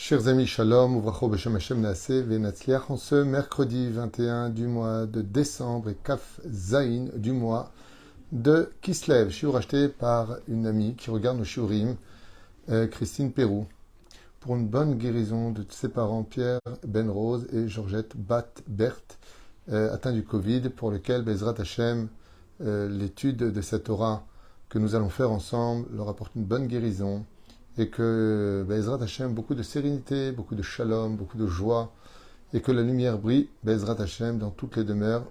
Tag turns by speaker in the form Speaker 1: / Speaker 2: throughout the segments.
Speaker 1: Chers amis, shalom, uvracho b'shem Hashem naaseh v'natzliach en ce mercredi 21 du mois de décembre et Kaf Zayin du mois de Kislev. Shiur acheté par une amie qui regarde nos shiurim, Christine Pérou, pour une bonne guérison de ses parents Pierre Ben Rose et Georgette Bat Berthe, atteints du Covid, pour lequel Bezrat Hashem, l'étude de cette Torah que nous allons faire ensemble, leur apporte une bonne guérison. Et que Bezrat Hashem, beaucoup de sérénité, beaucoup de shalom, beaucoup de joie, et que la lumière brille, Bezrat Hashem, dans toutes les demeures,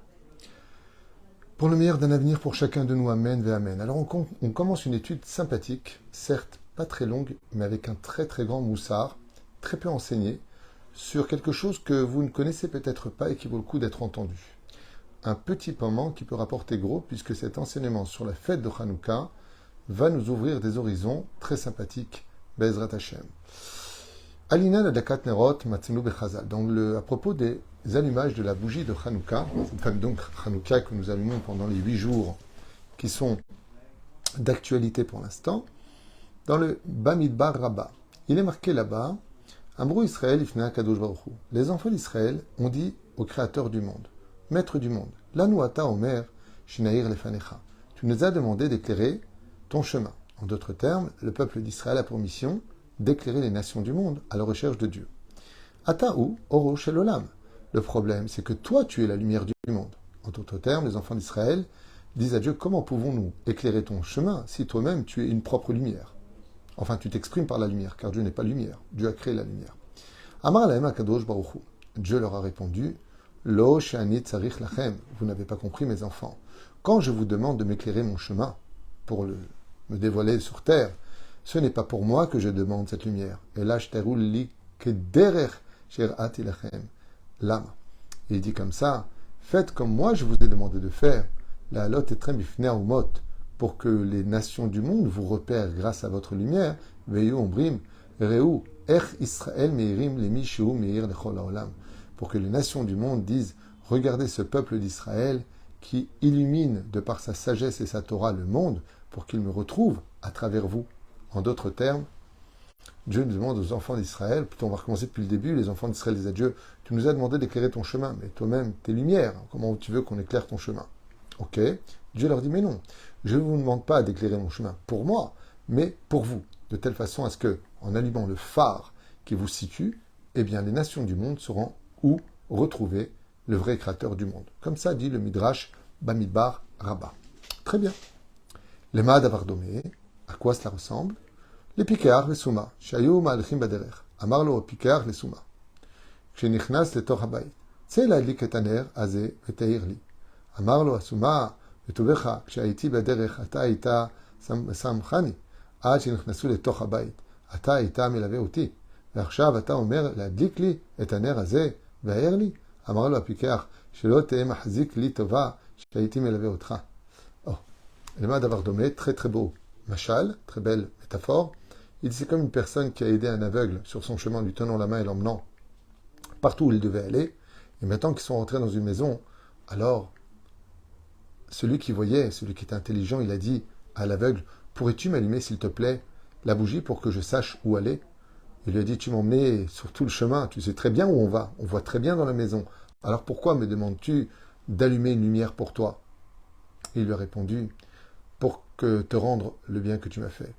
Speaker 1: pour le meilleur d'un avenir pour chacun de nous. Amen, ve Amen. Alors on commence une étude sympathique, certes pas très longue, mais avec un très très grand moussard, très peu enseigné, sur quelque chose que vous ne connaissez peut-être pas et qui vaut le coup d'être entendu. Un petit moment qui peut rapporter gros, puisque cet enseignement sur la fête de Hanouka va nous ouvrir des horizons très sympathiques. Bezrat Hashem. Alina Ladakat Nerot Matzenu Bechazal. Donc, à propos des allumages de la bougie de Hanouka, cette femme donc Hanouka que nous allumons pendant les 8 jours qui sont d'actualité pour l'instant, dans le Bamidbar Rabbah, il est marqué là-bas, Amrou Israël Ifna Kadosh Baruch Hu. Les enfants d'Israël ont dit au Créateur du monde, Maître du monde, Lanuata Omer Shinaïr Lefanecha. Tu nous as demandé d'éclairer ton chemin. En d'autres termes, le peuple d'Israël a pour mission d'éclairer les nations du monde à la recherche de Dieu. Ataou, Oro Shel Olam. Le problème, c'est que toi, tu es la lumière du monde. En d'autres termes, les enfants d'Israël disent à Dieu, comment pouvons-nous éclairer ton chemin si toi-même, tu es une propre lumière? Enfin, tu t'exprimes par la lumière, car Dieu n'est pas lumière. Dieu a créé la lumière. Amar Alahem Akadosh Baruch Hu. Dieu leur a répondu, Lo Shani Tzarich Lachem. Vous n'avez pas compris, mes enfants. Quand je vous demande de m'éclairer mon chemin pour me dévoiler sur terre, ce n'est pas pour moi que je demande cette lumière. Et là, il dit comme ça, faites comme moi je vous ai demandé de faire, la lot et mot, pour que les nations du monde vous repèrent grâce à votre lumière, pour que les nations du monde disent, regardez ce peuple d'Israël qui illumine de par sa sagesse et sa Torah le monde, pour qu'il me retrouve à travers vous. En d'autres termes, Dieu nous demande aux enfants d'Israël, plutôt on va recommencer depuis le début, les enfants d'Israël disent à Dieu, tu nous as demandé d'éclairer ton chemin, mais toi-même, tes lumières, comment tu veux qu'on éclaire ton chemin? Ok, Dieu leur dit, mais non, je ne vous demande pas d'éclairer mon chemin pour moi, mais pour vous, de telle façon à ce que, en allumant le phare qui vous situe, eh bien les nations du monde sauront où retrouver le vrai créateur du monde. Comme ça dit le Midrash Bamidbar Rabbah. Très bien. Les Ma'ad Avardomé, à quoi cela ressemble? Les Pikeach les Souma, Shayu Ma'alchim Baderech, Amarlo Pikeach les Souma. Kshenichnas le Tor Habayit, Tse La'adlik et Aner, Aze, Veteir li. Amarlo Asuma, Vetuvecha, Kshaiti Baderech, Ata Aita Samchani, Ad Shenichnasu le Tor Habayit, Ata Aita Melave Uti. ועכשיו אתה אומר להדליק לי את הנר הזה, והער לי. אמר לו הפיקח, שלא תהיה מחזיק לי טובה, שהייתי מלווה אותך. למה דבר דומה? Très très beau machal, très belle métaphore. Il dit c'est comme une personne qui a aidé un aveugle sur son chemin, lui tenant la main et l'emmenant partout où il devait aller. Et maintenant qu'ils sont rentrés dans une maison, alors celui qui voyait, celui qui était intelligent, il a dit à l'aveugle, pourrais-tu m'allumer s'il te plaît la bougie pour que je sache où aller? Il lui a dit, tu m'emmenais sur tout le chemin, tu sais très bien où on va, on voit très bien dans la maison. Alors pourquoi me demandes-tu d'allumer une lumière pour toi? Il lui a répondu, pour que te rendre le bien que tu m'as fait.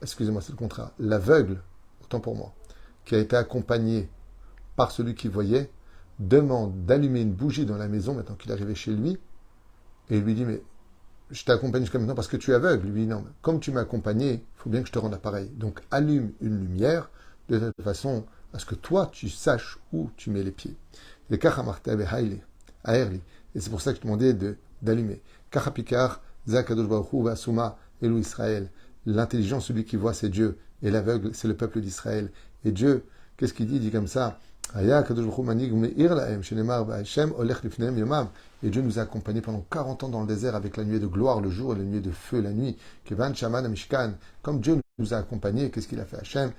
Speaker 1: Excusez-moi, c'est le contraire. L'aveugle, autant pour moi, qui a été accompagné par celui qui voyait, demande d'allumer une bougie dans la maison maintenant qu'il est arrivé chez lui, et il lui dit, mais je t'ai accompagné jusqu'à maintenant parce que tu es aveugle. Lui dit, non, mais comme tu m'as accompagné, il faut bien que je te rende appareil. Donc allume une lumière de telle façon à ce que toi, tu saches où tu mets les pieds. Et c'est pour ça que je te demandais d'allumer. L'intelligent, celui qui voit, c'est Dieu. Et l'aveugle, c'est le peuple d'Israël. Et Dieu, qu'est-ce qu'il dit? Il dit comme ça. Et Dieu nous a accompagnés pendant 40 ans dans le désert avec la nuée de gloire le jour et la nuée de feu la nuit. Comme Dieu nous a accompagnés, qu'est-ce qu'il a fait Hachem?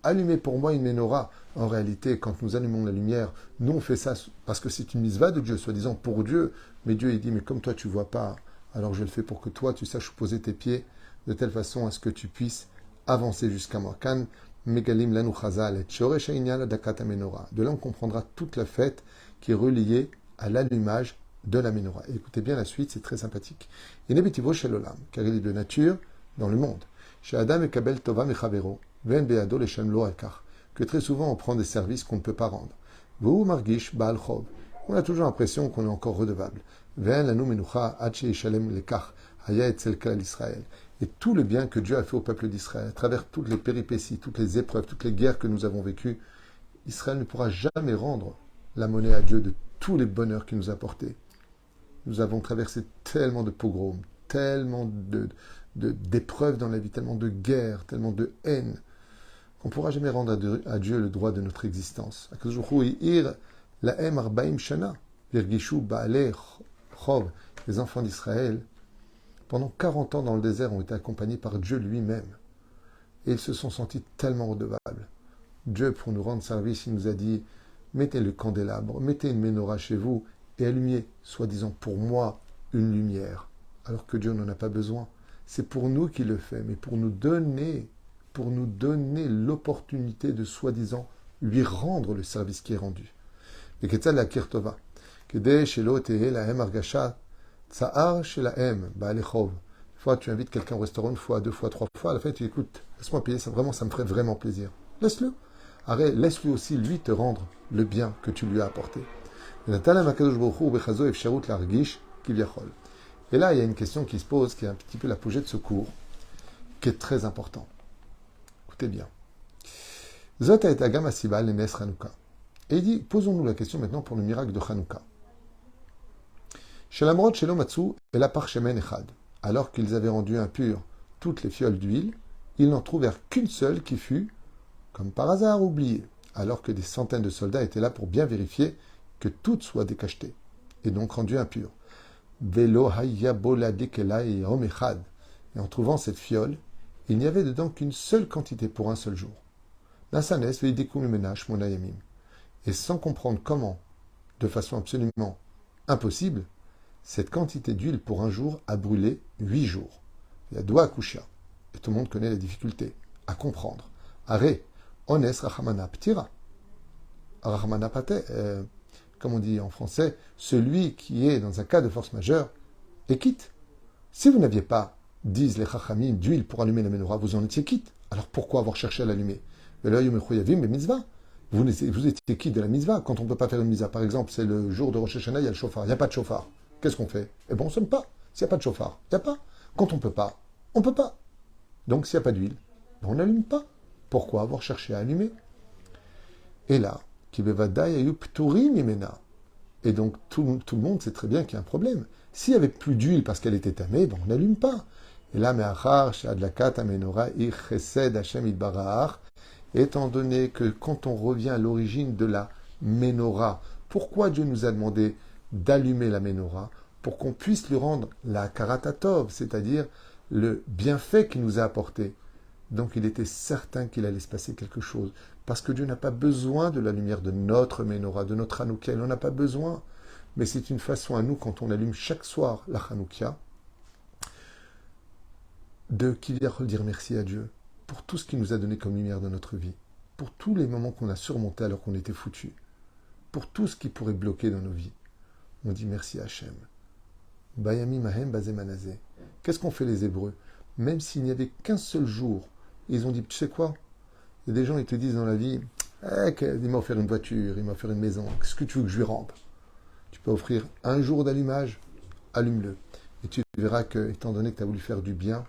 Speaker 1: Allumez pour moi une menorah. En réalité, quand nous allumons la lumière, nous on fait ça parce que c'est une mitzvah de Dieu, soi-disant pour Dieu. Mais Dieu il dit, mais comme toi tu vois pas, alors je le fais pour que toi tu saches où poser tes pieds, de telle façon à ce que tu puisses avancer jusqu'à Morkan, Megalim Lanu Chazal et Shoresh Ha'inyan Adakat HaMenorah. De là, on comprendra toute la fête qui est reliée à l'allumage de la menorah. Et écoutez bien la suite, c'est très sympathique. Inebitivo Shel Olam, car il est de nature dans le monde. Chez Adam et Kabel Tova Mechavero, Ven Beado Leshem Lo Akar, que très souvent on prend des services qu'on ne peut pas rendre. Vous Margish Baal Chov, on a toujours l'impression qu'on est encore redevable. Ven Lanu Menucha Hache Yishalem Lekach, Haya Etzel Klal Israël. Et tout le bien que Dieu a fait au peuple d'Israël, à travers toutes les péripéties, toutes les épreuves, toutes les guerres que nous avons vécues, Israël ne pourra jamais rendre la monnaie à Dieu de tous les bonheurs qu'il nous a apportés. Nous avons traversé tellement de pogroms, tellement d'épreuves dans la vie, tellement de guerres, tellement de haine, qu'on ne pourra jamais rendre à Dieu le droit de notre existence. Les enfants d'Israël, pendant 40 ans dans le désert, ont été accompagnés par Dieu lui-même. Et ils se sont sentis tellement redevables. Dieu, pour nous rendre service, il nous a dit, mettez le candélabre, mettez une menorah chez vous et allumez, soi-disant pour moi, une lumière. Alors que Dieu n'en a pas besoin. C'est pour nous qu'il le fait, mais pour nous donner l'opportunité de, soi-disant, lui rendre le service qui est rendu. Et Ketzal la Kirtova, Kede Shelo Tehe Lahem Argasha, Tsahar Shelahem, Baalechov. Une fois, tu invites quelqu'un au restaurant, une fois, deux fois, trois fois, à la fin, tu écoutes, laisse-moi payer, ça me ferait vraiment plaisir. Laisse-le. Arrête, laisse-lui aussi, lui, te rendre le bien que tu lui as apporté. Et là, il y a une question qui se pose, qui est un petit peu l'apogée de ce cours, qui est très important. Écoutez bien. Zot et Agam Asiba Lenes Hanouka. Et il dit, posons-nous la question maintenant pour le miracle de Hanouka. Chez l'Amrod, chez l'Omatsu, et la Parchemen Echad. Alors qu'ils avaient rendu impures toutes les fioles d'huile, ils n'en trouvèrent qu'une seule qui fut, comme par hasard, oubliée, alors que des centaines de soldats étaient là pour bien vérifier que toutes soient décachetées, et donc rendues impures. Velo hayyaboladikela et omechad. Et en trouvant cette fiole, il n'y avait dedans qu'une seule quantité pour un seul jour. Nasanes veidekum menash monayamim. Et sans comprendre comment, de façon absolument impossible, cette quantité d'huile pour un jour a brûlé 8 jours. Il y a doigt akushia. Et tout le monde connaît la difficulté à comprendre. Are, ones rachamana ptira. Rachamana pate, comme on dit en français, celui qui est dans un cas de force majeure est quitte. Si vous n'aviez pas, disent les chachamim, d'huile pour allumer la menorah, vous en étiez quitte. Alors pourquoi avoir cherché à l'allumer? Vous étiez quitte de la mitzvah. Quand on ne peut pas faire une mitzvah, par exemple, c'est le jour de Rosh Hashanah, il y a le chauffard. Il n'y a pas de chauffard. Qu'est-ce qu'on fait? Eh bien, on ne sonne pas. S'il n'y a pas de chauffard, il n'y a pas. Quand on ne peut pas, on ne peut pas. Donc, s'il n'y a pas d'huile, on n'allume pas. Pourquoi avoir cherché à allumer? Et là, et donc, tout le monde sait très bien qu'il y a un problème. S'il n'y avait plus d'huile parce qu'elle était tamée, ben on n'allume pas. Et là, étant donné que quand on revient à l'origine de la menorah, pourquoi Dieu nous a demandé d'allumer la menorah? Pour qu'on puisse lui rendre la karatatov, c'est-à-dire le bienfait qu'il nous a apporté. Donc il était certain qu'il allait se passer quelque chose. Parce que Dieu n'a pas besoin de la lumière de notre menorah, de notre Hanoukia. Il n'en a pas besoin. Mais c'est une façon à nous, quand on allume chaque soir la Hanoukia, de dire merci à Dieu pour tout ce qu'il nous a donné comme lumière dans notre vie, pour tous les moments qu'on a surmontés alors qu'on était foutus, pour tout ce qui pourrait bloquer dans nos vies. On dit merci à Hachem. Bayami Mahem Bazemanazé. Qu'est-ce qu'ont fait les Hébreux? Même s'il n'y avait qu'un seul jour, ils ont dit, tu sais quoi? Il y a des gens, ils te disent dans la vie, il m'a offert une voiture, il m'a offert une maison, qu'est-ce que tu veux que je lui rende? Tu peux offrir un jour d'allumage, allume-le. Et tu verras que, étant donné que tu as voulu faire du bien,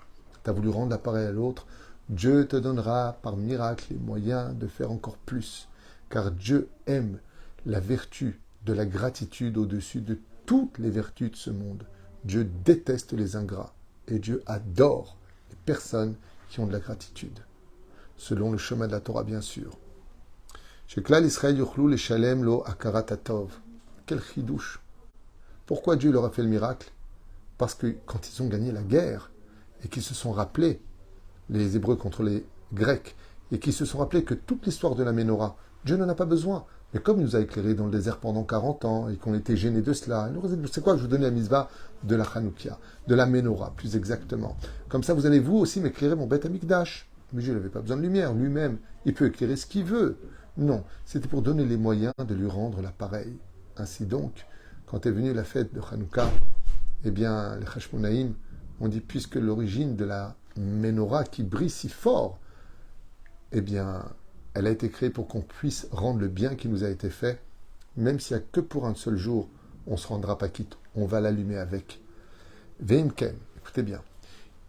Speaker 1: tu as voulu rendre l'appareil à l'autre, Dieu te donnera par miracle les moyens de faire encore plus. Car Dieu aime la vertu de la gratitude au-dessus de toutes les vertus de ce monde. Dieu déteste les ingrats et Dieu adore les personnes qui ont de la gratitude. Selon le chemin de la Torah, bien sûr. Chez Klal Israël yuchlu le shalem lo akarat atov. Quel chidouche. Pourquoi Dieu leur a fait le miracle? Parce que quand ils ont gagné la guerre et qu'ils se sont rappelés, les Hébreux contre les Grecs, et qu'ils se sont rappelés que toute l'histoire de la Ménorah, Dieu n'en a pas besoin. Mais comme il nous a éclairés dans le désert pendant 40 ans, et qu'on était gênés de cela, il nous a dit, c'est quoi, je vous donne la mitzvah de la Hanoukia, de la Ménorah, plus exactement. Comme ça, vous allez vous aussi m'éclairer mon Beth Amikdash. Mais il n'avait pas besoin de lumière. Lui-même, il peut éclairer ce qu'il veut. Non, c'était pour donner les moyens de lui rendre l'appareil. Ainsi donc, quand est venue la fête de Hanouka, eh bien, les Hashmonaïm ont dit, puisque l'origine de la menorah qui brille si fort, eh bien, elle a été créée pour qu'on puisse rendre le bien qui nous a été fait, même s'il n'y a que pour un seul jour, on ne se rendra pas quitte, on va l'allumer avec. Veimken, écoutez bien.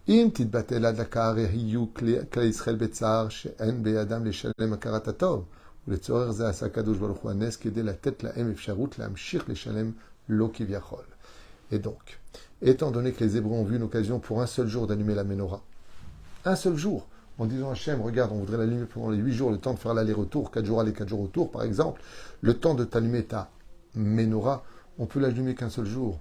Speaker 1: אם תתבטל הדלקה הרי יהיו כלי ישראל בצער שאין בידם לשלם הכרת הטוב, ולצורך זה עשה הקדוש ברוך הוא הנס כדי לתת להם אפשרות להמשיך לשלם לא כביכול. Et donc, étant donné que les Hébreux ont vu une occasion pour un seul jour d'allumer la menorah, un seul jour, en disant à Hachem, regarde, on voudrait l'allumer pendant les 8 jours, le temps de faire l'aller-retour, 4 jours aller, 4 jours retour, par exemple, le temps de t'allumer ta menorah, on peut l'allumer qu'un seul jour.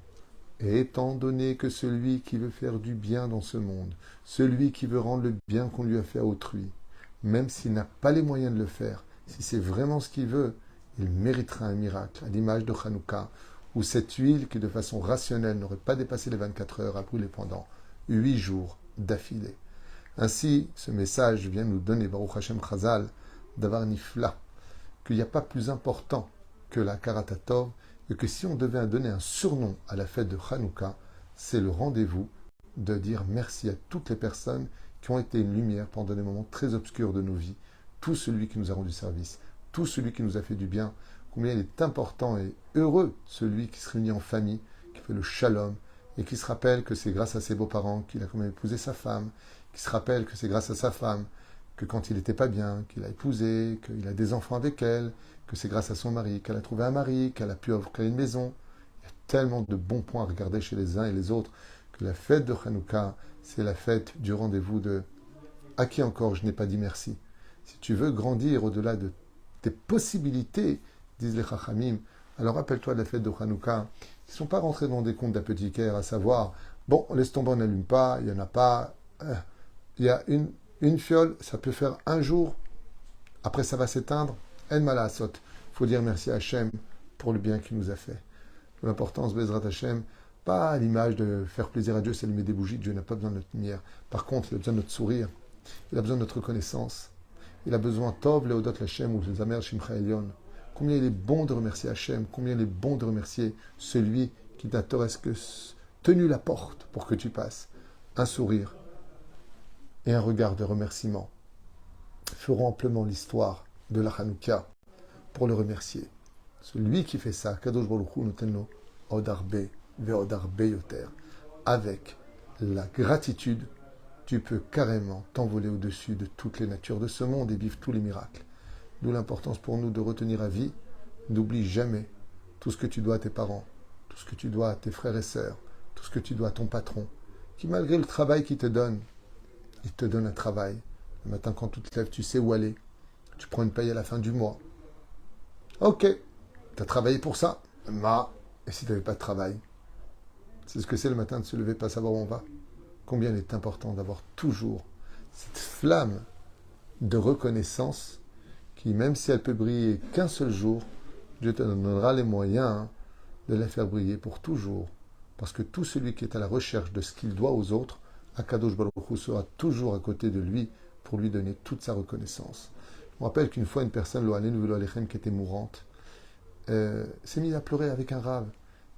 Speaker 1: Et étant donné que celui qui veut faire du bien dans ce monde, celui qui veut rendre le bien qu'on lui a fait à autrui, même s'il n'a pas les moyens de le faire, si c'est vraiment ce qu'il veut, il méritera un miracle, à l'image de Hanouka, où cette huile qui de façon rationnelle n'aurait pas dépassé les 24 heures a brûlé pendant 8 jours d'affilée. Ainsi, ce message vient nous donner, Baruch Hashem Chazal, d'avoir nifla, qu'il n'y a pas plus important que la Karatatov, et que si on devait donner un surnom à la fête de Hanouka, c'est le rendez-vous de dire merci à toutes les personnes qui ont été une lumière pendant des moments très obscurs de nos vies, tout celui qui nous a rendu service, tout celui qui nous a fait du bien, combien il est important et heureux celui qui se réunit en famille, qui fait le shalom, et qui se rappelle que c'est grâce à ses beaux-parents qu'il a quand même épousé sa femme, qui se rappelle que c'est grâce à sa femme que quand il n'était pas bien, qu'il a épousé, qu'il a des enfants avec elle, que c'est grâce à son mari qu'elle a trouvé un mari, qu'elle a pu offrir une maison. Il y a tellement de bons points à regarder chez les uns et les autres que la fête de Hanouka, c'est la fête du rendez-vous de « à qui encore je n'ai pas dit merci ». Si tu veux grandir au-delà de tes possibilités, disent les Chachamim, alors rappelle-toi de la fête de Hanouka, qui ne sont pas rentrés dans des comptes d'apothicaire, à savoir « bon, laisse tomber, on n'allume pas, il n'y en a pas, il y a une fiole, ça peut faire un jour, après ça va s'éteindre. En malasot. Il faut dire merci à Hachem pour le bien qu'il nous a fait. L'importance, Bezrat Hachem, pas à l'image de faire plaisir à Dieu, c'est allumer des bougies. Dieu n'a pas besoin de notre lumière. Par contre, il a besoin de notre sourire. Il a besoin de notre reconnaissance. Il a besoin, Tov, Leodot Hachem, ou Zamer Shimcha Elion. Combien il est bon de remercier Hachem, combien il est bon de remercier celui qui t'a tenu la porte pour que tu passes. Un sourire et un regard de remerciement feront amplement l'histoire de la Hanouka pour le remercier. Celui qui fait ça, Kadosh Baruch Hu notenno od harbe ve'od harbe yoter. Avec la gratitude, tu peux carrément t'envoler au-dessus de toutes les natures de ce monde et vivre tous les miracles. D'où l'importance pour nous de retenir à vie, n'oublie jamais tout ce que tu dois à tes parents, tout ce que tu dois à tes frères et sœurs, tout ce que tu dois à ton patron, qui malgré le travail qu'il te donne, il te donne un travail. Le matin quand tu te lèves, tu sais où aller. Tu prends une paye à la fin du mois. Ok, tu as travaillé pour ça. Et si tu n'avais pas de travail, c'est ce que c'est le matin de se lever, pas savoir où on va. Combien il est important d'avoir toujours cette flamme de reconnaissance qui, même si elle peut briller qu'un seul jour, Dieu te donnera les moyens de la faire briller pour toujours. Parce que tout celui qui est à la recherche de ce qu'il doit aux autres, Akadosh Baruch Hu sera toujours à côté de lui pour lui donner toute sa reconnaissance. Je me rappelle qu'une fois, une personne, Lohanen Velo Alechem, qui était mourante, s'est mise à pleurer avec un rave.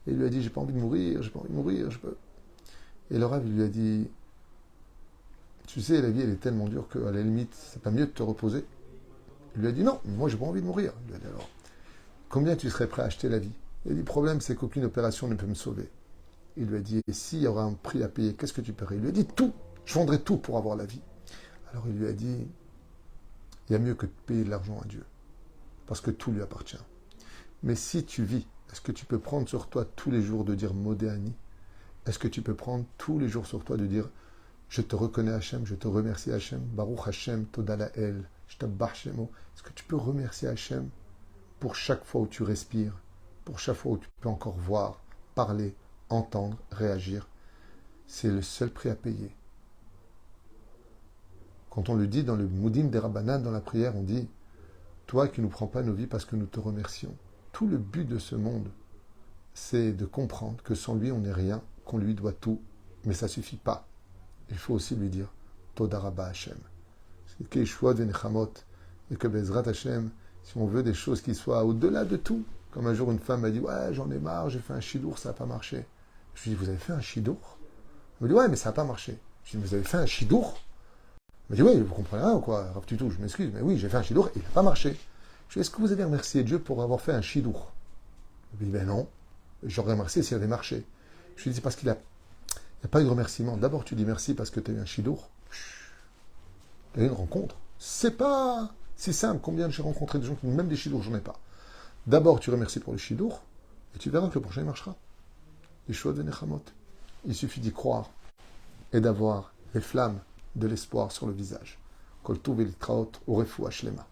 Speaker 1: Et il lui a dit, j'ai pas envie de mourir, j'ai pas envie de mourir, je peux. Et le rave, il lui a dit, tu sais, la vie, elle est tellement dure qu'à la limite, c'est pas mieux de te reposer. Il lui a dit, non, moi, j'ai pas envie de mourir. Il lui a dit, alors, combien tu serais prêt à acheter la vie? Il a dit, le problème, c'est qu'aucune opération ne peut me sauver. Il lui a dit, et s'il y aura un prix à payer, qu'est-ce que tu paierais? Il lui a dit, tout, je vendrais tout pour avoir la vie. Alors il lui a dit, il y a mieux que de payer de l'argent à Dieu, parce que tout lui appartient. Mais si tu vis, est-ce que tu peux prendre sur toi tous les jours de dire Modéani? Est-ce que tu peux prendre tous les jours sur toi de dire, je te reconnais Hachem, je te remercie Hachem, Baruch Hachem, Toda Lael, Shtabach Shemo. Est-ce que tu peux remercier Hachem pour chaque fois où tu respires, pour chaque fois où tu peux encore voir, parler, entendre, réagir? C'est le seul prix à payer. Quand on le dit dans le Moudim des Rabbanan, dans la prière, on dit « Toi qui ne nous prends pas nos vies parce que nous te remercions ». Tout le but de ce monde, c'est de comprendre que sans lui, on n'est rien, qu'on lui doit tout. Mais ça ne suffit pas. Il faut aussi lui dire « Toda Rabba Hashem ». c'est Keishua Venechamot. Et que Bezrat Hashem, si on veut des choses qui soient au-delà de tout. Comme un jour, une femme m'a dit, ouais, j'en ai marre, j'ai fait un chidour, ça n'a pas marché. Je lui ai dit, vous avez fait un chidour? Elle me dit, ouais, mais ça n'a pas marché. Je lui ai dit, vous avez fait un chidour? Elle m'a dit, ouais, vous comprenez rien ou quoi? Rav Tutu, je m'excuse, mais oui, j'ai fait un chidour et il n'a pas marché. Je lui ai dit, est-ce que vous avez remercié Dieu pour avoir fait un chidour? Il m'a dit, ben non, j'aurais remercié s'il avait marché. Je lui ai dit, c'est parce qu'il n'y a pas eu de remerciement. D'abord, tu dis merci parce que tu as eu un chidour. Tu as eu une rencontre. C'est pas si simple. Combien j'ai rencontré des gens qui ont même des chidours, j'en ai pas. D'abord, tu remercies pour le chidour et tu verras que le prochain il marchera. Les choix de Nechamot. Il suffit d'y croire et d'avoir les flammes de l'espoir sur le visage. Kol Tuv Elitraot, au refoua shlema.